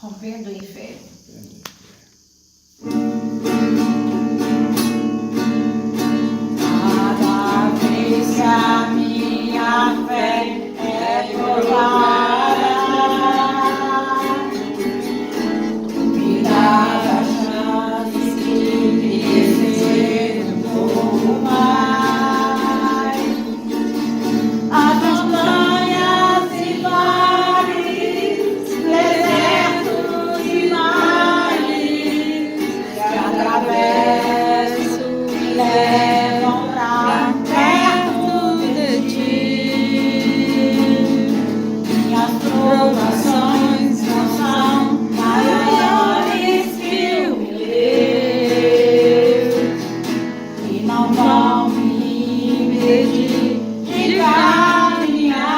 Rompendo o Inferno. Cada vez que a minha fé é provada, me dá a chance de crescer um pouco mais. As montanhas e vales, desertos e mares que atravesso me levam pra perto de ti. Minhas provações não são maiores que o meu e não vão me impedir de caminhar.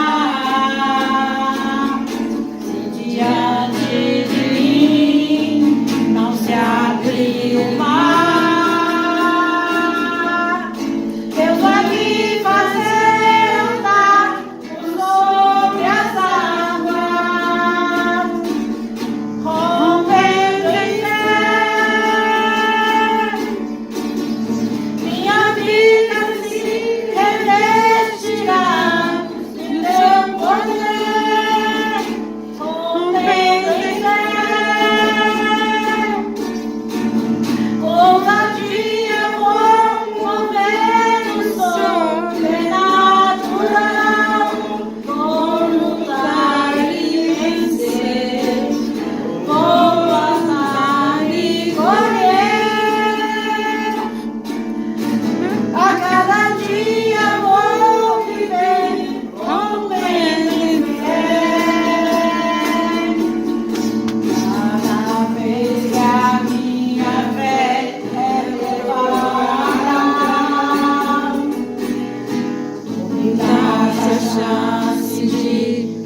Se diante de mim não se abrir o mar, Deus vai me fazer andar sobre as águas, rompendo em fé. Minha vida se revestirá de teu poder, rompendo em fé. Ousadia, amor, mover o sobrenatural, vou lutar e vencer, vou passar e correr. A cada dia vou viver, rompendo em fé. Cada vez que a minha fé é provada, me dá essa chance de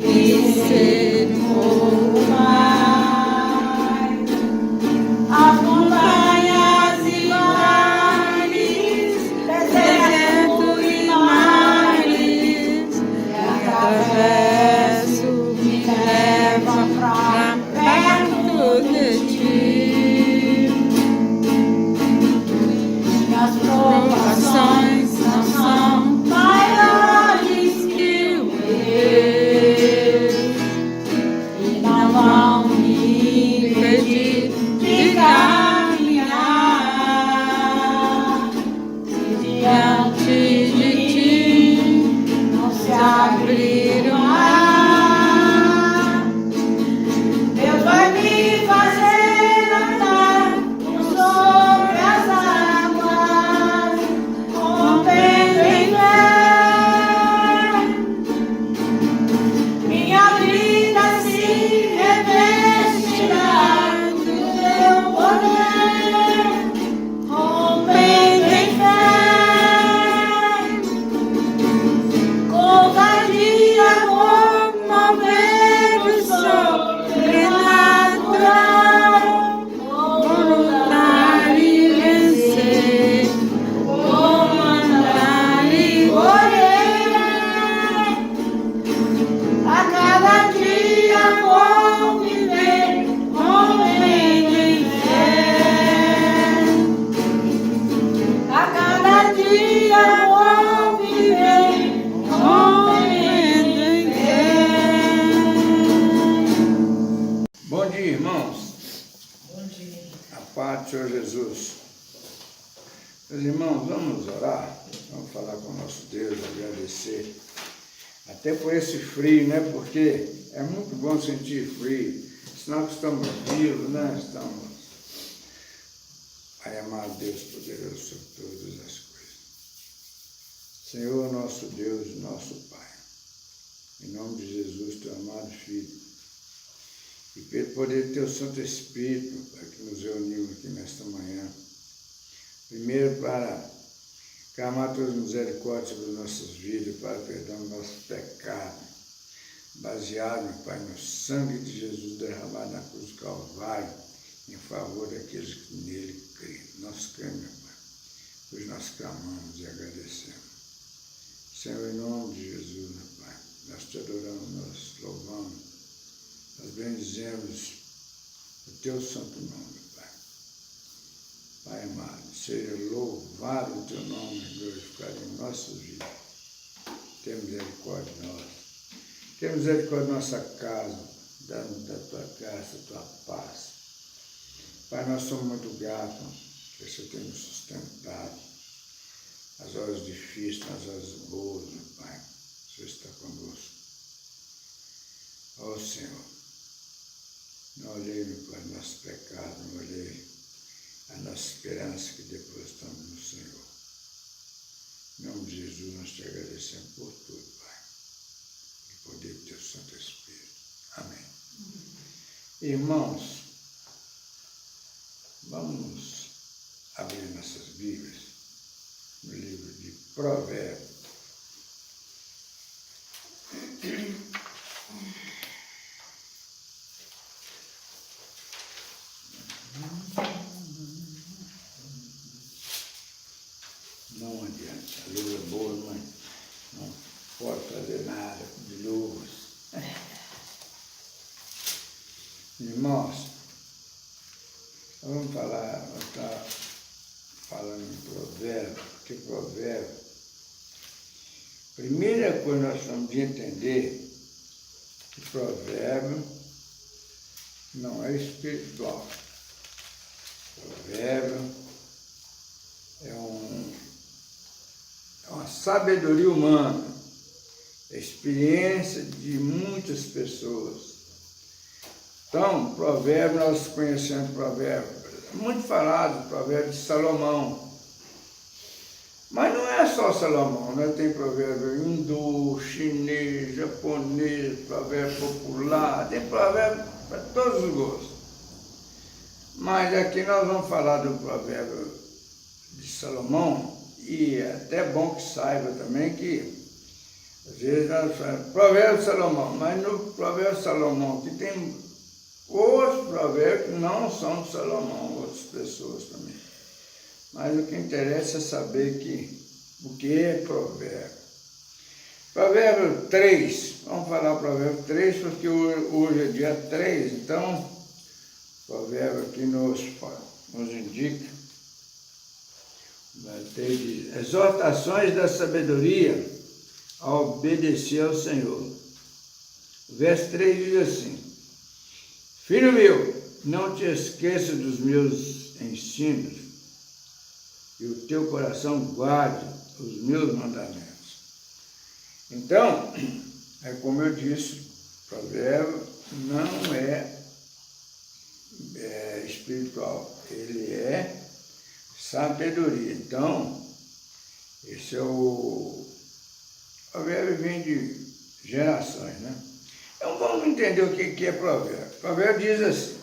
crescer um pouco mais. As montanhas e vales, desertos e mares que atravesso me levam pra perto de ti. Minhas provações não são maiores que o meu e não vão me impedir de caminhar. Se diante de ti não se abrir o mar, Deus vai me fazer andar sobre as águas, rompendo em fé. Minha vida se revestirá do teu poder, rompendo em fé. Ousadia, amor, mover o sobrenatural, vou lutar e vencer, vou andar e correr. A cada dia vou viver, rompendo em fé. A cada dia vou viver, rompendo em fé. Bom dia, irmãos. Bom dia. A paz do Senhor Jesus. Meus irmãos, vamos orar. Vamos falar com o nosso Deus, agradecer. Até por esse frio, né? Porque é muito bom sentir frio. Senão que estamos vivos, né? Estamos. Pai amado, Deus poderoso sobre todas as coisas. Senhor, nosso Deus, nosso Pai. Em nome de Jesus, teu amado Filho. E pelo poder do teu Santo Espírito, Pai, que nos reuniu aqui nesta manhã. Primeiro para clamar tuas misericórdias sobre as nossas vidas, para perdão dos nossos pecados, baseado, meu Pai, no sangue de Jesus derramado na cruz do Calvário, em favor daqueles que nele creem. Nós cremos, meu Pai, pois nós clamamos e agradecemos. Senhor, em nome de Jesus, meu Pai, nós te adoramos, nós louvamos, nós bendizemos teu santo nome, Pai. Pai amado, seja louvado o teu nome, glorificado em nossas vidas. Tenha misericórdia de nós. Tenha misericórdia da nossa casa, dá-nos da tua graça, da tua paz. Pai, nós somos muito gratos que o Senhor tenha nos sustentado nas horas difíceis, nas horas boas, meu Pai. O Senhor está conosco. Ó Senhor, não olhei, meu Pai, nosso pecado, não olhei a nossa esperança que depositamos no Senhor. Em nome de Jesus, nós te agradecemos por tudo, Pai. E poder do teu Santo Espírito. Amém. Irmãos, vamos abrir nossas Bíblias no livro de Provérbios. Não adianta, a luz é boa, mas não pode fazer nada de luz. Irmãos, vamos estar falando em provérbio, porque provérbio, primeira coisa que nós temos de entender que provérbio não é espiritual. Provérbio é uma sabedoria humana, a experiência de muitas pessoas. Então, provérbio, nós conhecemos provérbio, muito falado, provérbio de Salomão. Mas não é só Salomão, né? Tem provérbio hindu, chinês, japonês, provérbio popular, tem provérbio para todos os gostos. Mas aqui nós vamos falar do provérbio de Salomão, e é até bom que saiba também que, às vezes nós falamos provérbio de Salomão, mas no provérbio de Salomão que tem outros provérbios que não são de Salomão, outras pessoas também. Mas o que interessa é saber o que é provérbio. Provérbio 3, vamos falar provérbio 3, porque hoje é dia 3, então o provérbio aqui nos indica, vai ter de exortações da sabedoria a obedecer ao Senhor. O verso 3 diz assim: Filho meu, não te esqueça dos meus ensinos, e o teu coração guarde os meus mandamentos. Então, é como eu disse, provérbio não é espiritual, ele é sabedoria. Então, esse é o provérbio, vem de gerações, né? Então vamos entender o que é provérbio. Provérbio diz assim: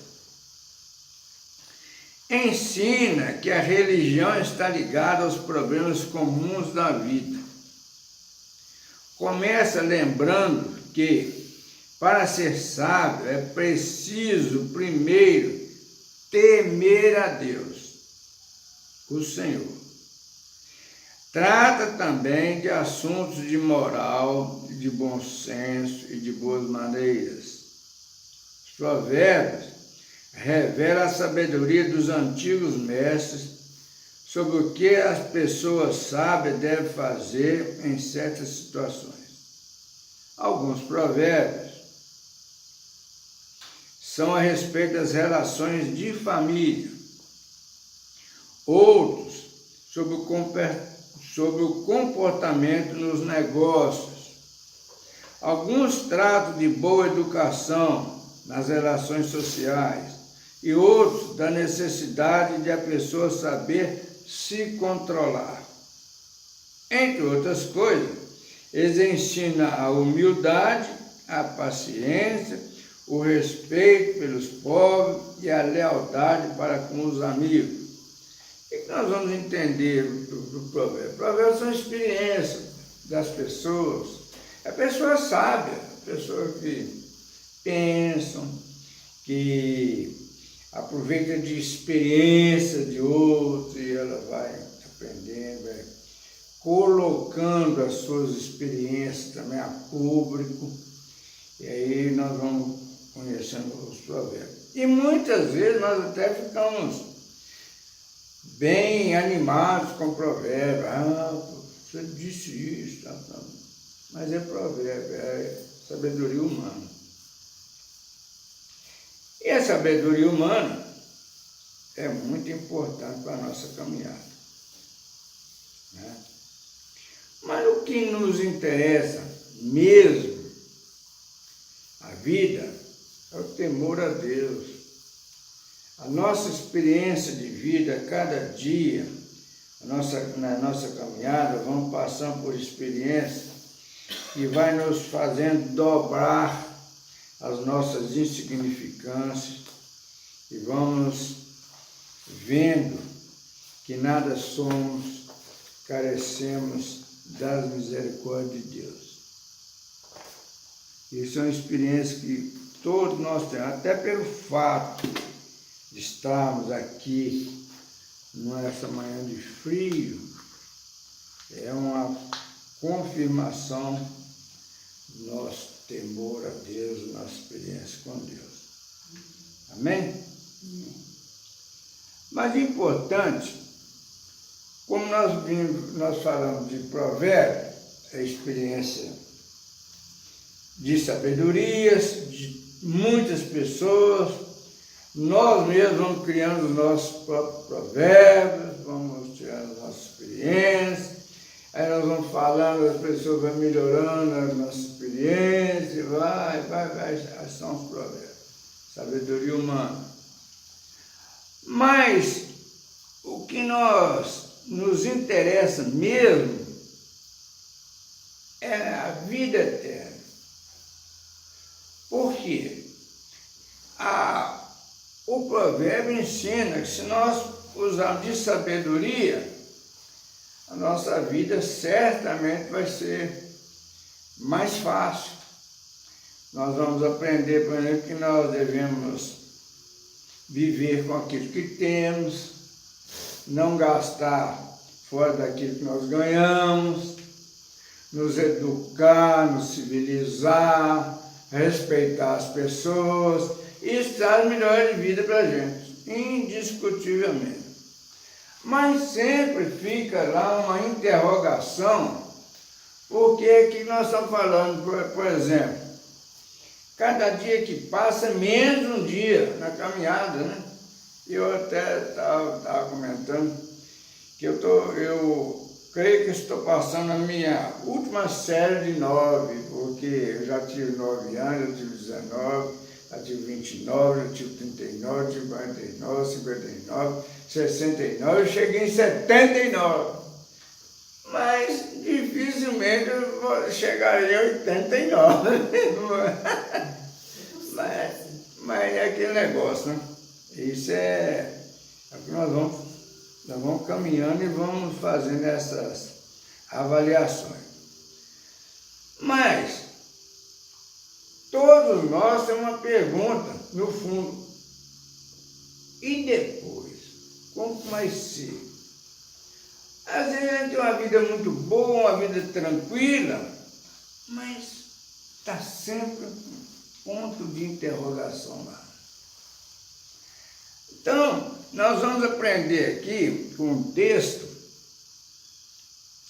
ensina que a religião está ligada aos problemas comuns da vida. Começa lembrando que, para ser sábio, é preciso primeiro temer a Deus, o Senhor. Trata também de assuntos de moral, de bom senso e de boas maneiras. Os provérbios revelam a sabedoria dos antigos mestres sobre o que as pessoas sábias devem fazer em certas situações. Alguns provérbios são a respeito das relações de família, outros sobre o comportamento nos negócios. Alguns tratam de boa educação nas relações sociais e outros da necessidade de a pessoa saber se controlar. Entre outras coisas, eles ensinam a humildade, a paciência, o respeito pelos povos e a lealdade para com os amigos. O que nós vamos entender do provérbio? Provérbios são experiências das pessoas. A pessoa sábia, a pessoa que pensam, que aproveita de experiência de outros e ela vai aprendendo, vai colocando as suas experiências também a público. E aí nós vamos conhecendo os provérbios. E muitas vezes nós até ficamos bem animados com provérbio. Você disse isso, tá. Mas é provérbio, é sabedoria humana. E a sabedoria humana é muito importante para a nossa caminhada, né? Mas o que nos interessa mesmo, a vida, é o temor a Deus. A nossa experiência de vida, cada dia, na nossa caminhada, vamos passando por experiências que vai nos fazendo dobrar as nossas insignificâncias e vamos vendo que nada somos, carecemos das misericórdias de Deus. Isso é uma experiência que todos nós temos, até pelo fato de estarmos aqui nessa manhã de frio, é uma confirmação do nosso temor a Deus, nossa experiência com Deus. Amém? Mas importante, como nós falamos de provérbio, é experiência de sabedorias, de muitas pessoas, nós mesmos vamos criando os nossos próprios provérbios, vamos tirando as nossas experiências, aí nós vamos falando, as pessoas vão melhorando as nossas experiências, vai, são os provérbios, sabedoria humana. Mas o que nos interessa mesmo é a vida eterna. Por quê? O provérbio ensina que se nós usarmos de sabedoria, a nossa vida certamente vai ser mais fácil. Nós vamos aprender, por exemplo, que nós devemos viver com aquilo que temos, não gastar fora daquilo que nós ganhamos, nos educar, nos civilizar, respeitar as pessoas. Isso traz melhor de vida para a gente, indiscutivelmente. Mas sempre fica lá uma interrogação, porque aqui nós estamos falando, por exemplo, cada dia que passa, menos um dia na caminhada, né? Eu até estava comentando que eu creio que estou passando a minha última série de 9, porque eu já tive 9 anos, eu tive 19, já tive 29, já tive 39, já tive 49, 59, 69, eu cheguei em 79. Mas dificilmente eu vou chegar em 89. mas é aquele negócio, né? Isso é que nós vamos caminhando e vamos fazendo essas avaliações. Mas todos nós temos uma pergunta, no fundo. E depois? Como vai ser? Às vezes a gente tem uma vida muito boa, uma vida tranquila, mas está sempre um ponto de interrogação lá. Então, nós vamos aprender aqui com um texto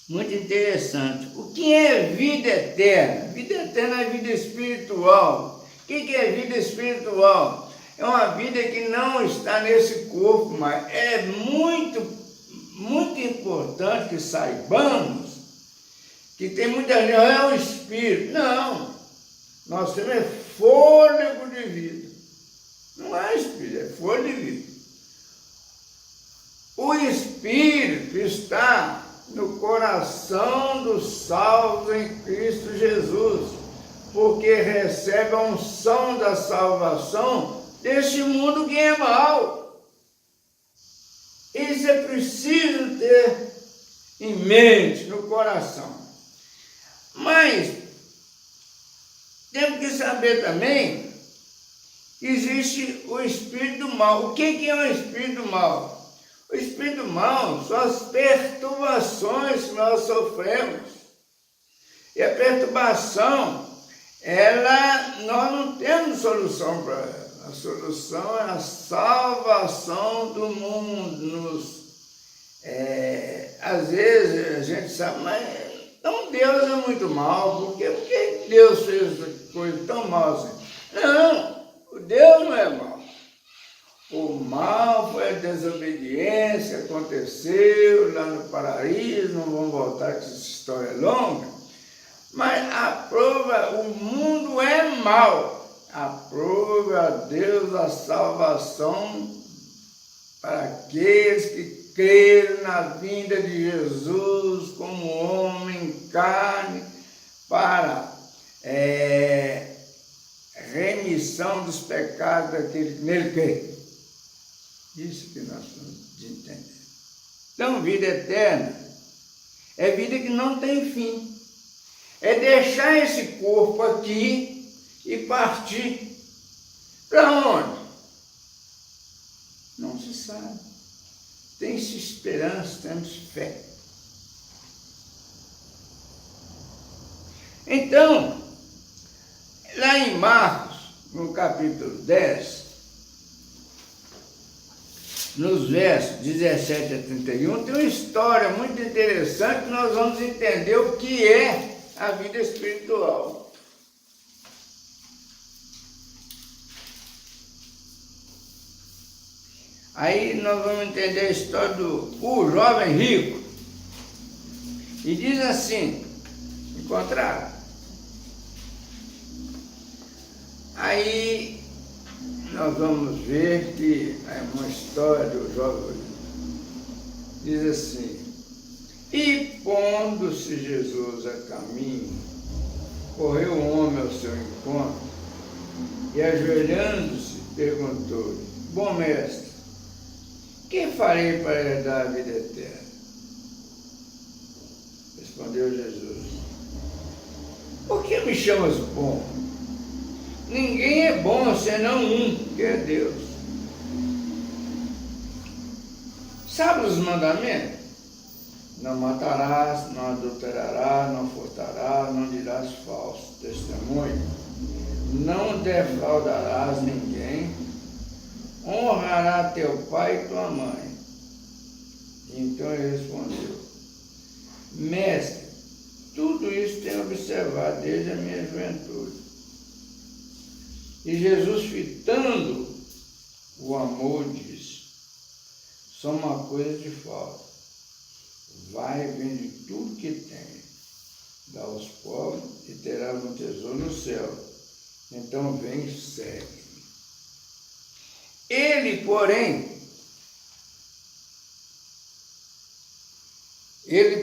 muito interessante. O que é vida eterna? Vida eterna é vida espiritual. O que é vida espiritual? É uma vida que não está nesse corpo, mas é muito importante que saibamos que tem muita gente, é o espírito. Não, nós temos fôlego de vida. Não é espírito, é fôlego de vida. O espírito está no coração dos salvos em Cristo Jesus, porque recebe a unção da salvação deste mundo que é mau. Isso é preciso ter em mente, no coração. Mas temos que saber também que existe o espírito do mal. O que é o espírito do mal? O espírito do mal são as perturbações que nós sofremos. E a perturbação, nós não temos solução para ela. A solução é a salvação do mundo. Às vezes a gente sabe, mas então Deus é muito mal. Por quê? Porque Deus fez coisa tão mal assim. Não, Deus não é mal. O mal foi a desobediência, aconteceu lá no paraíso, não vamos voltar que essa história é longa, mas aprova, o mundo é mal, aprova a Deus a salvação para aqueles que creram na vinda de Jesus como homem em carne para remissão dos pecados daquele que nele crê. Isso que nós temos de entender. Então, vida eterna é vida que não tem fim. É deixar esse corpo aqui e partir. Para onde? Não se sabe. Tem-se esperança, temos fé. Então, lá em Marcos, no capítulo 10, nos versos 17 a 31, tem uma história muito interessante que nós vamos entender o que é a vida espiritual. Aí nós vamos entender a história do jovem rico. E diz assim, encontraram. Aí nós vamos ver que é uma história do jovem. Diz assim: e pondo-se Jesus a caminho, correu um homem ao seu encontro e, ajoelhando-se, perguntou-lhe: bom mestre, que farei para herdar a vida eterna? Respondeu Jesus: por que me chamas bom? Ninguém é bom senão um, que é Deus. Sabe os mandamentos? Não matarás, não adulterarás, não furtarás, não dirás falso testemunho, não defraudarás ninguém, honrará teu pai e tua mãe. Então ele respondeu: mestre, tudo isso tenho observado desde a minha juventude. E Jesus, fitando o amor, disse: só uma coisa te falta. Vai e vende tudo que tem, dá aos pobres e terás um tesouro no céu. Então vem e segue-me. Ele,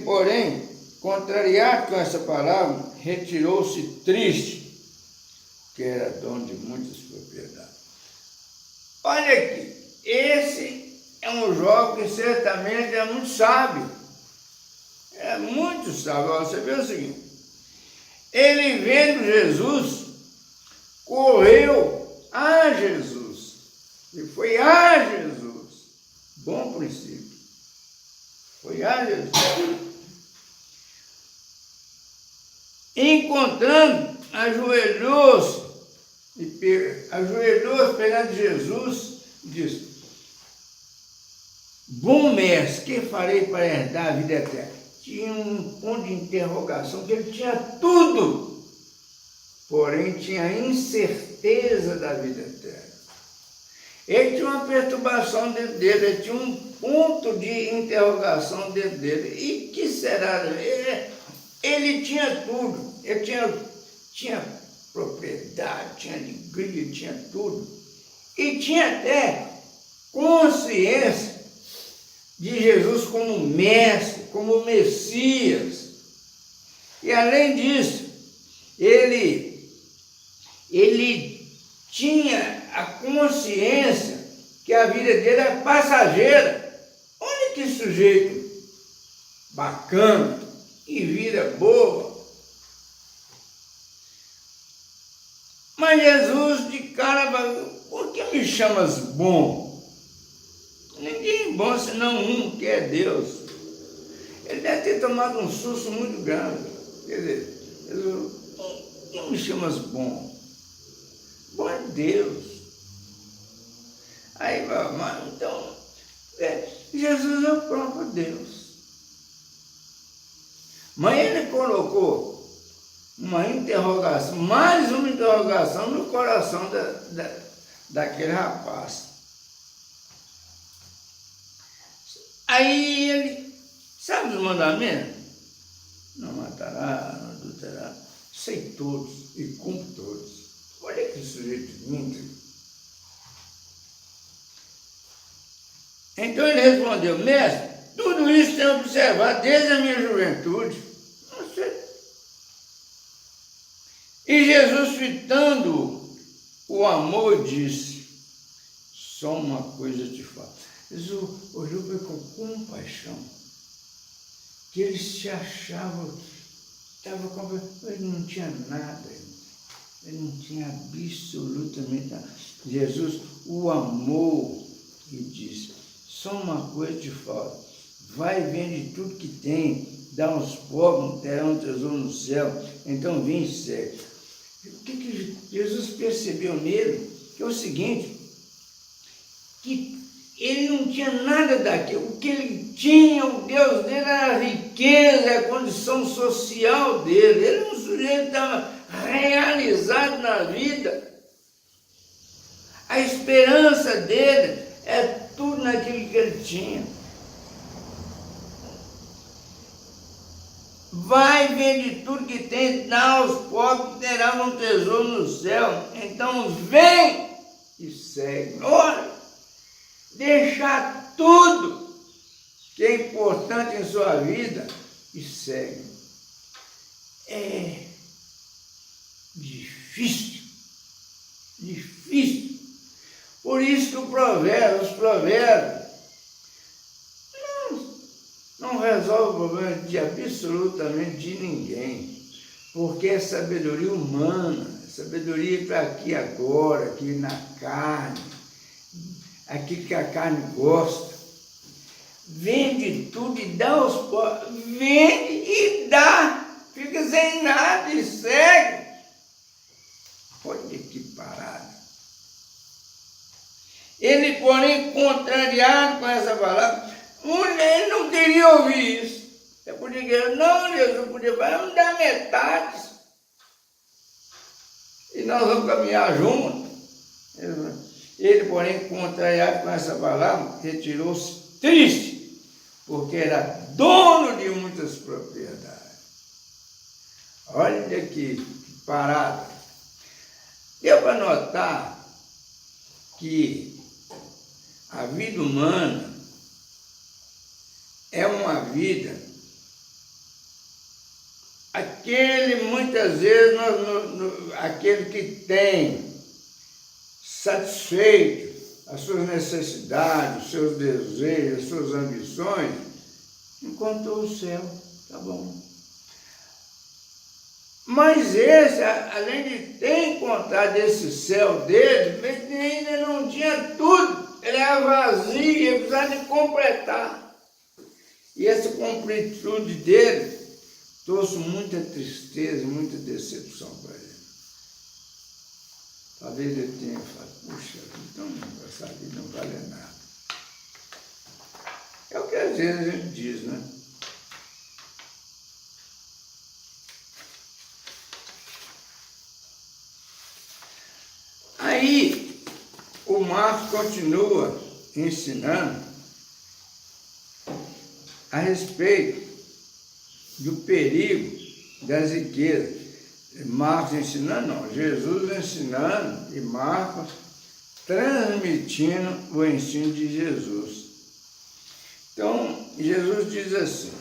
porém, contrariado com essa palavra, retirou-se triste, que era dono de muitas propriedades. Olha aqui, esse é um jovem que certamente é muito sábio. É muito sábio. Você vê o seguinte: ele, vendo Jesus, correu a Jesus. E foi a Jesus. Bom princípio. Foi a Jesus. Encontrando, ajoelhou-se perante Jesus e disse: bom mestre, que farei para herdar a vida eterna? Tinha um ponto de interrogação, que ele tinha tudo, porém tinha incerteza da vida eterna. Ele tinha uma perturbação dentro dele, ele tinha um ponto de interrogação dentro dele. E que será? Ele tinha tudo, ele tinha propriedade, tinha alegria, tinha tudo. E tinha até consciência de Jesus como mestre, como Messias. E além disso, ele tinha a consciência que a vida dele era passageira. Olha que sujeito bacana, que vida boa. Mas Jesus de cara falou: por que me chamas bom? Ninguém é bom senão um, que é Deus. Ele deve ter tomado um susto muito grande. Quer dizer, Jesus, por que me chamas bom? Bom é Deus. é o próprio Deus. Mas ele colocou uma interrogação, mais uma interrogação no coração daquele rapaz. Aí ele, sabe os mandamentos? Não matará, não adulterará. Sei todos e cumpro todos. Olha que sujeito íntegro. Então ele respondeu: mestre, tudo isso tenho observado desde a minha juventude. Não sei. E Jesus, fitando o amor, disse: só uma coisa te falo. Jesus olhou para ele com compaixão, que ele se achava, ele não tinha nada, ele não tinha absolutamente nada. Jesus o amou e disse: só uma coisa te falo, vai e vende tudo que tem, dá aos pobres, terão um tesouro no céu, então vem e segue. O que Jesus percebeu nele? Que é o seguinte, que ele não tinha nada daquilo. O que ele tinha, o Deus dele era a riqueza, a condição social dele. Ele era um sujeito que estava realizado na vida. A esperança dele é tudo naquilo que ele tinha. Vai, vende tudo que tem, dá aos pobres, terá um tesouro no céu. Então vem e segue. Ora, deixar tudo que é importante em sua vida e segue. É difícil, difícil. Por isso que os provérbios não resolvem o problema de absolutamente de ninguém, porque é sabedoria humana, sabedoria para aqui agora, aqui na carne, aquilo que a carne gosta. Vende tudo e dá aos pobres. Vende e dá. Fica sem nada e segue. Olha que parada. Ele, porém, contrariado com essa palavra, ele não queria ouvir isso. Eu podia dizer: não, Jesus podia falar, vamos dar metade. E nós vamos caminhar juntos. Ele, porém, contrariado com essa palavra, retirou-se triste, porque era dono de muitas propriedades. Olha que parada. Deu para notar que a vida humana é uma vida, muitas vezes, aquele que tem satisfeito as suas necessidades, os seus desejos, as suas ambições, encontrou o céu, tá bom. Mas esse, além de ter encontrado esse céu dele, ele ainda não tinha tudo, ele era vazio, ele precisava de completar. E essa completude dele trouxe muita tristeza, muita decepção para ele. Talvez ele tenha falado: puxa, então essa vida não vale nada. É o que às vezes a gente diz, né? Aí o Marcos continua ensinando a respeito do perigo das riquezas. Marcos ensinando, não, Jesus ensinando e Marcos transmitindo o ensino de Jesus. Então, Jesus diz assim,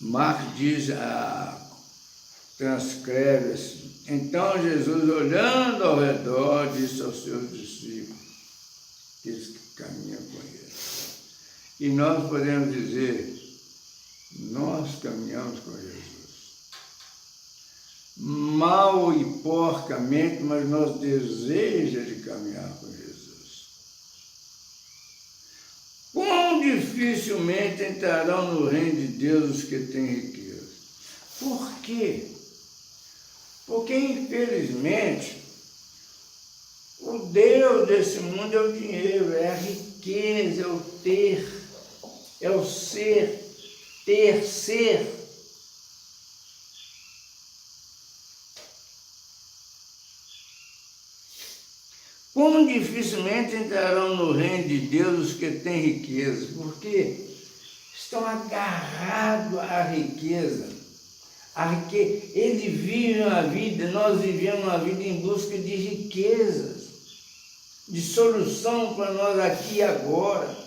Marcos diz, transcreve assim: então Jesus, olhando ao redor, disse aos seus discípulos, aqueles que caminham com ele. E nós podemos dizer: nós caminhamos com Jesus. Mal e porcamente, mas nós desejamos de caminhar com Jesus. Quão dificilmente entrarão no reino de Deus os que têm riqueza. Por quê? Porque, infelizmente, o Deus desse mundo é o dinheiro, é a riqueza. riqueza, é o ter, é o ser, ter, ser. Como dificilmente entrarão no reino de Deus os que têm riqueza, porque estão agarrados à riqueza. Eles vivem uma vida, nós vivemos uma vida em busca de riquezas, de solução para nós aqui e agora.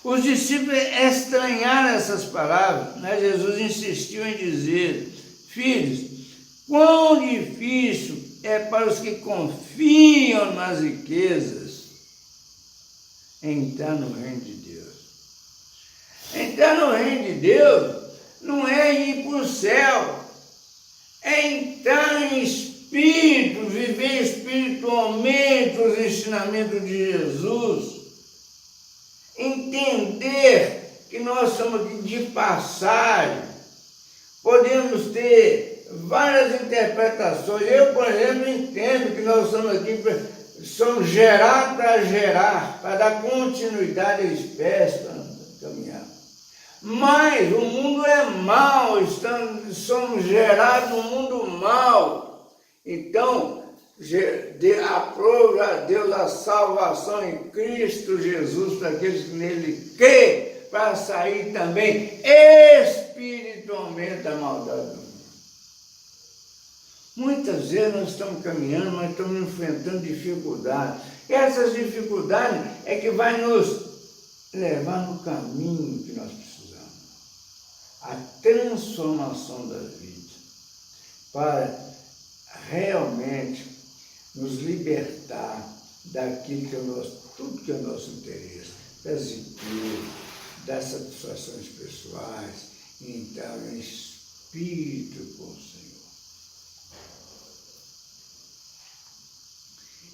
Os discípulos estranharam essas palavras, mas Jesus insistiu em dizer: filhos, quão difícil é para os que confiam nas riquezas entrar no reino de Deus. Entrar no reino de Deus não é ir para o céu, é entrar em espírito, viver espiritualmente os ensinamentos de Jesus, entender que nós somos aqui de passagem, podemos ter várias interpretações. Eu, por exemplo, entendo que nós somos aqui, somos gerados para gerar, para dar continuidade à espécie, para caminhar. Mas o mundo é mau, somos gerados no mundo mau. Então, aprova a Deus a salvação em Cristo Jesus para aqueles que nele creem, para sair também espiritualmente da maldade do mundo. Muitas vezes nós estamos caminhando, mas estamos enfrentando dificuldades. Essas dificuldades é que vai nos levar no caminho que nós precisamos. A transformação da vida, para realmente nos libertar daquilo que é tudo que é nosso interesse, das riquezas, das satisfações pessoais, e entrar em espírito com o Senhor.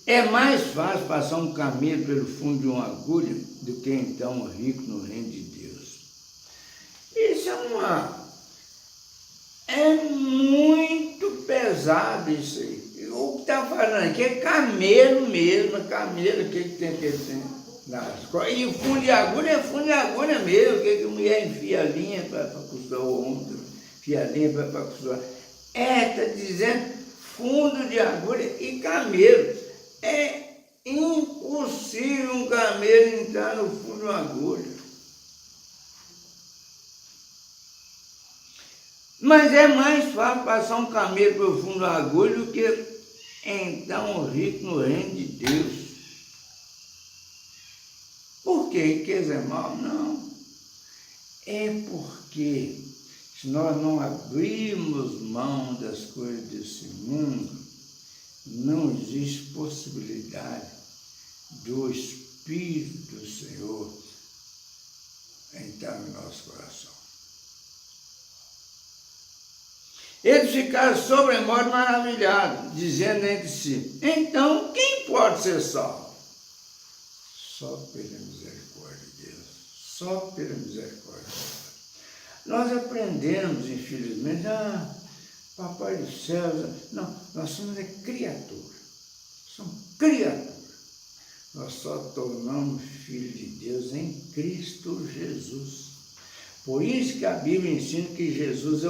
É mais fácil passar um camelo pelo fundo de uma agulha do que então um rico no reino de Deus. Isso é muito pesado isso aí. O que está falando aqui é camelo mesmo, camelo que tem nas costas. E fundo de agulha mesmo, que a mulher enfia a linha para costurar o ombro, enfia a linha para costurar. Está dizendo fundo de agulha e camelo. É impossível um camelo entrar no fundo de uma agulha. Mas é mais fácil passar um camelo pelo fundo da agulha do que entrar um rico no reino de Deus. Por que riqueza é mal? Não. É porque se nós não abrirmos mão das coisas desse mundo, não existe possibilidade do Espírito do Senhor entrar no nosso coração. Eles ficaram sobremodo maravilhados, dizendo entre si: então, quem pode ser salvo? Só pela misericórdia de Deus, só pela misericórdia de Deus. Nós aprendemos, infelizmente, Papai do céu, não, nós somos criatura, somos criatura. Nós só tornamos filhos de Deus em Cristo Jesus. Por isso que a Bíblia ensina que Jesus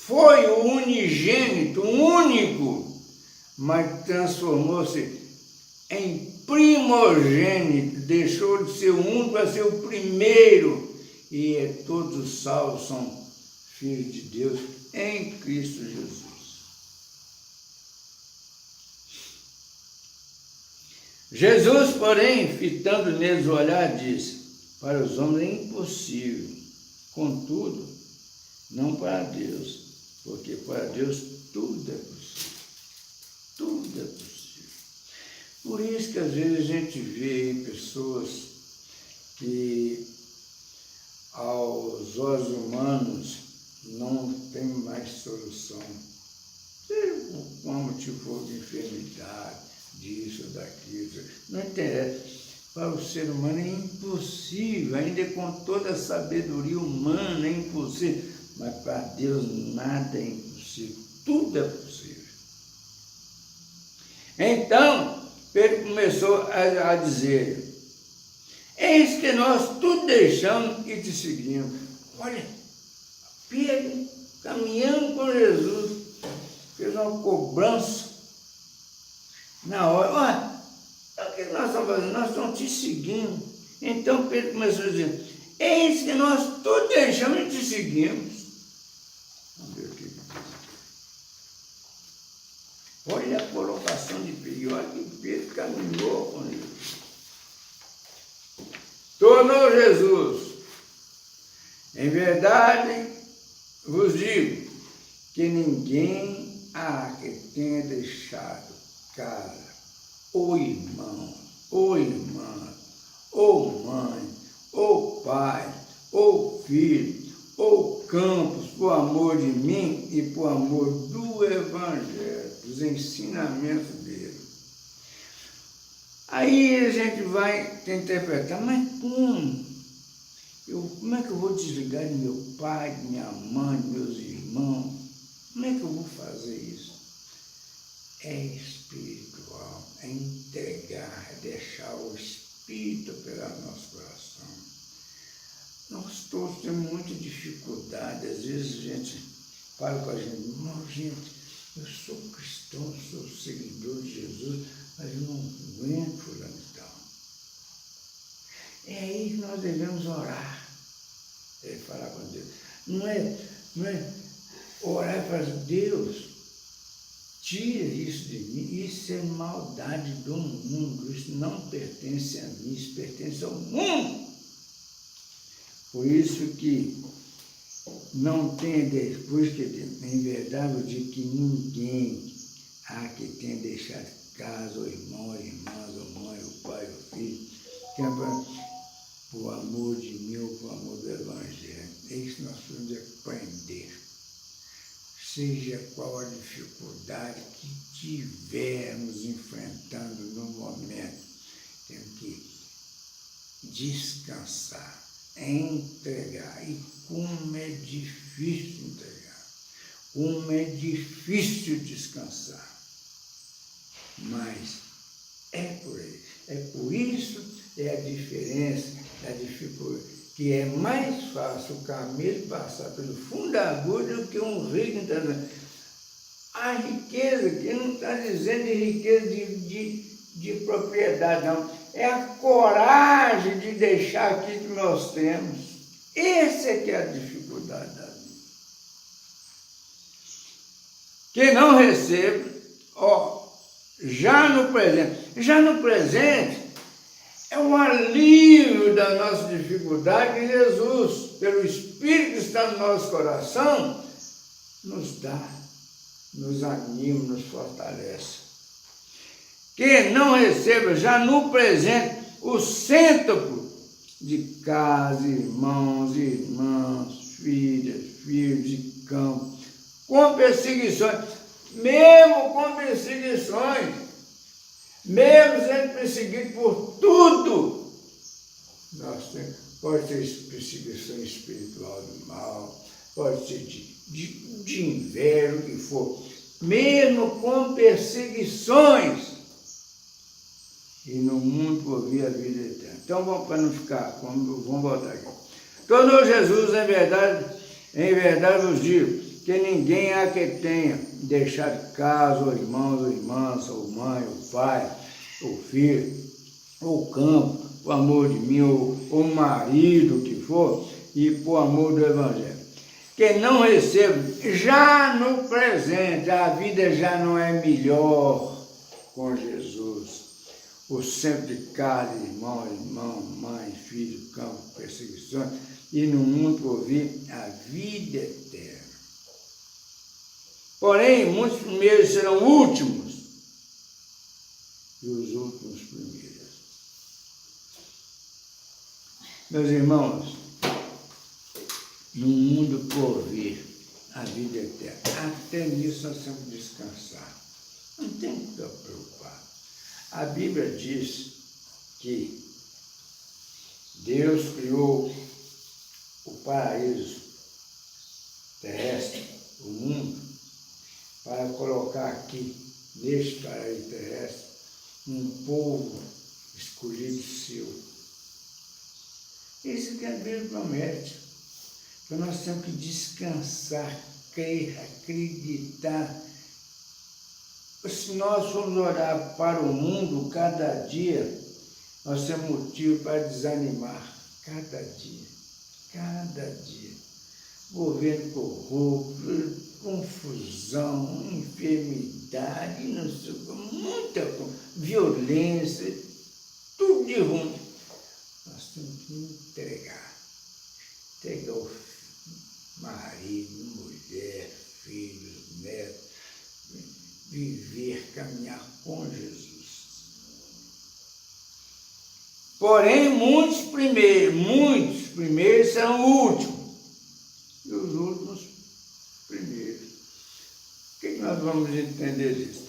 foi o unigênito, único, mas transformou-se em primogênito, deixou de ser o único para ser o primeiro, e todos os salvos são filhos de Deus em Cristo Jesus. Jesus, porém, fitando neles o olhar, disse: para os homens é impossível, contudo, não para Deus, porque para Deus tudo é possível. Tudo é possível. Por isso que às vezes a gente vê pessoas que aos olhos humanos não tem mais solução. Seja por qual motivo for de enfermidade, disso, daquilo, não interessa. Para o ser humano é impossível, ainda com toda a sabedoria humana é impossível. Mas para Deus nada é impossível, tudo é possível. Então, Pedro começou a dizer: eis que nós tudo deixamos e te seguimos. Olha, Pedro, caminhando com Jesus, fez uma cobrança na hora. Olha, o que nós estamos fazendo? Nós estamos te seguindo. Então Pedro começou a dizer: eis que nós tudo deixamos e te seguimos. Vamos ver o que diz. Olha a colocação de Pedro. Olha que Pedro caminhou com Jesus. Tornou Jesus: em verdade vos digo que ninguém há que tenha deixado casa, ou irmão, ou irmã, ou mãe, ou pai, ou filho, ou campos, por amor de mim e por amor do Evangelho, dos ensinamentos dele. Aí a gente vai interpretar: mas como? Como é que eu vou desligar de meu pai, de minha mãe, de meus irmãos? Como é que eu vou fazer isso? É espiritual, é entregar, é deixar o Espírito operar no nosso coração. Nós todos temos muita dificuldade. Às vezes a gente fala com a gente: não, gente, eu sou cristão, sou seguidor de Jesus, mas eu não aguento fulano e tal. É aí que nós devemos orar. É falar com Deus. Não é orar e falar: Deus, tira isso de mim. Isso é maldade do mundo. Isso não pertence a mim, isso pertence ao mundo. Por isso que não tem, depois que em verdade eu digo que ninguém há que tenha deixado casa, ou irmão, ou irmãs, ou mãe, ou pai, ou filho, por amor de mim ou por amor do Evangelho. É isso que nós precisamos aprender. Seja qual a dificuldade que estivermos enfrentando no momento, temos que descansar, entregar. E como é difícil entregar, como é difícil descansar. Mas é por aí. É por isso, é a diferença, a dificuldade, que é mais fácil o camelo passar pelo fundo da agulha do que um rico entendendo. A riqueza, que não está dizendo de riqueza de propriedade, não. É a coragem de deixar aquilo que nós temos. Essa é que é a dificuldade da vida. Quem não recebe, já no presente, é um alívio da nossa dificuldade que Jesus, pelo Espírito que está no nosso coração, nos dá, nos anima, nos fortalece. Que não receba já no presente o cêntuplo de casa, irmãos, irmãs, filhas, filhos de campo, com perseguições, mesmo com perseguições, mesmo sendo perseguido por tudo. Pode ter perseguição espiritual do mal, pode ser de inveja, o que for, mesmo com perseguições, e no mundo por vir a vida eterna. Então, vamos, para não ficar, vamos voltar aqui. Tornou Jesus, em verdade vos digo, que ninguém há que tenha deixado casa, ou irmãos, ou irmãs, ou mãe, ou pai, ou filho, ou campo, por amor de mim, ou marido, o que for, e por amor do Evangelho. Que não receba já no presente, a vida já não é melhor com Jesus. O centro de casa, irmão, mãe, filho, campo, perseguições, e no mundo por vir a vida eterna. Porém, muitos primeiros serão últimos, e os últimos primeiros. Meus irmãos, no mundo por vir a vida eterna, até nisso nós temos que descansar. Não tem que ficar preocupado. A Bíblia diz que Deus criou o paraíso terrestre, o mundo, para colocar aqui, neste paraíso terrestre, um povo escolhido seu. Isso que a Bíblia promete. Então nós temos que descansar, crer, acreditar. Se nós formos orar para o mundo cada dia, nós temos motivo para desanimar. Cada dia. Cada dia. Governo corrupto, confusão, enfermidade, não sei, muita violência, tudo de ruim. Nós temos que entregar o marido, mulher, filhos, netos, viver, caminhar com Jesus. Porém, muitos primeiros serão últimos, e os últimos primeiros. O que nós vamos entender disso?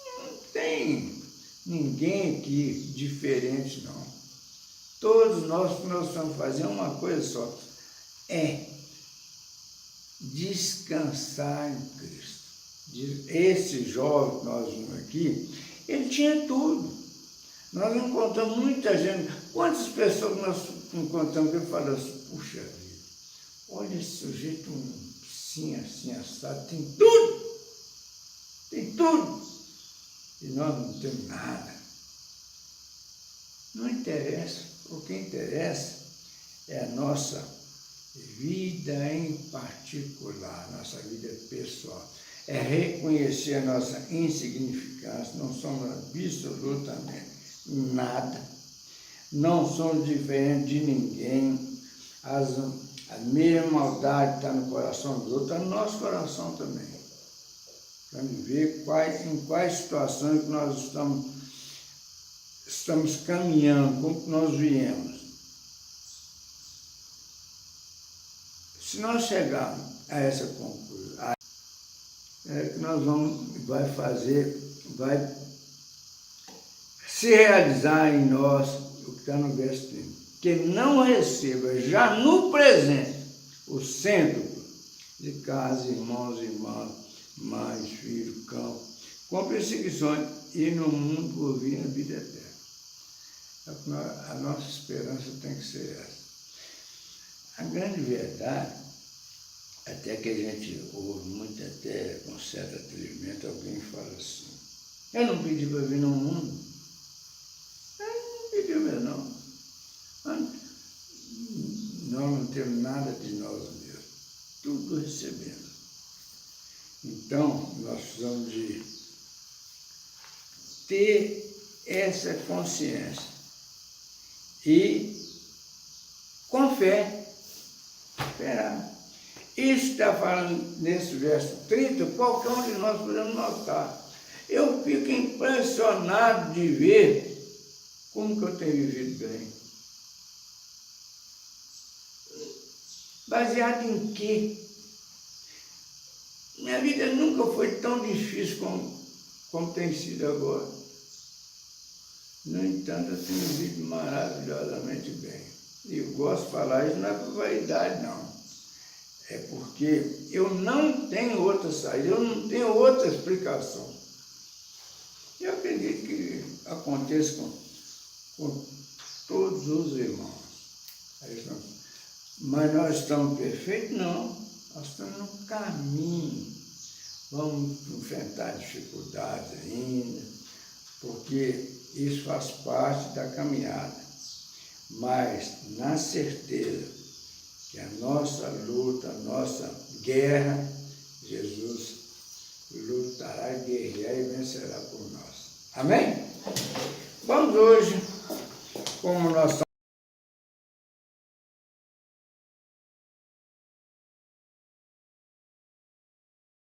Não tem ninguém aqui diferente, não. Todos nós estamos fazendo uma coisa só, é descansar em Cristo. Esse jovem que nós vimos aqui, ele tinha tudo. Nós encontramos muita gente. Quantas pessoas nós encontramos que falam assim, puxa vida, olha esse sujeito assim, assado, tem tudo. Tem tudo. E nós não temos nada. Não interessa. O que interessa é a nossa vida em particular, nossa vida pessoal. É reconhecer a nossa insignificância, não somos absolutamente nada, não somos diferentes de ninguém, a mesma maldade está no coração dos outros, está no nosso coração também. Para ver em quais situações que nós estamos caminhando, como que nós viemos. Se nós chegarmos a essa conclusão, que nós vai se realizar em nós o que está no verso 30. Que não receba já no presente o cêntuplo de casa, irmãos, irmãs, mães, filhos, campo, com perseguições e no mundo por vir a vida eterna. A nossa esperança tem que ser essa. A grande verdade, até que a gente ouve muito, até com certo atrevimento, alguém fala assim, eu não pedi para vir no mundo. Não pediu mesmo, não. Nós não temos nada de nós mesmos. Tudo recebemos. Então, nós precisamos de ter essa consciência e, com fé, esperar. Isso está falando nesse verso 30, qualquer um de nós podemos notar. Eu fico impressionado de ver como que eu tenho vivido bem. Baseado em quê? Minha vida nunca foi tão difícil como tem sido agora. No entanto, eu tenho vivido maravilhosamente bem. E eu gosto de falar isso, não é por vaidade, não. É porque eu não tenho outra saída, eu não tenho outra explicação. Eu acredito que aconteça com todos os irmãos. Mas nós estamos perfeitos? Não. Nós estamos no caminho. Vamos enfrentar dificuldades ainda, porque isso faz parte da caminhada. Mas na certeza que a nossa luta, a nossa guerra, Jesus lutará, guerreará e vencerá por nós. Amém? Vamos hoje, como nós